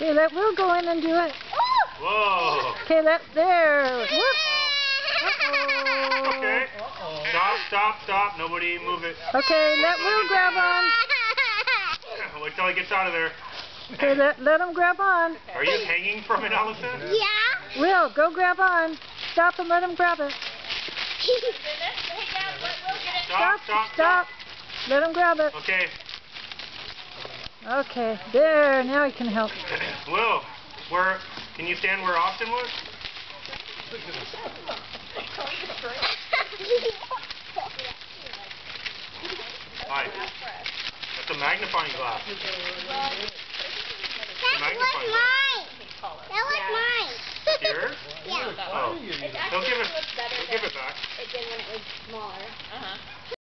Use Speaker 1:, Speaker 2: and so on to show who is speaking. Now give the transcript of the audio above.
Speaker 1: Okay, let Will go in and do it.
Speaker 2: Whoa.
Speaker 1: Okay, there. Whoop.
Speaker 2: Uh-oh. Okay. Stop. Nobody move it.
Speaker 1: Okay, let Will grab on.
Speaker 2: Wait till he gets out of there.
Speaker 1: Okay, let him grab on.
Speaker 2: Are you hanging from it, Allison?
Speaker 3: Yeah.
Speaker 1: Will, go grab on. Stop and let him grab it. Stop. Let him grab it.
Speaker 2: Okay.
Speaker 1: Okay, there. Now he can help.
Speaker 2: Will, can you stand where Austin was? Hi. That's a magnifying glass.
Speaker 3: That was mine.
Speaker 2: Yours?
Speaker 3: Yeah.
Speaker 2: Oh. Don't give it back.
Speaker 4: It did when it was smaller.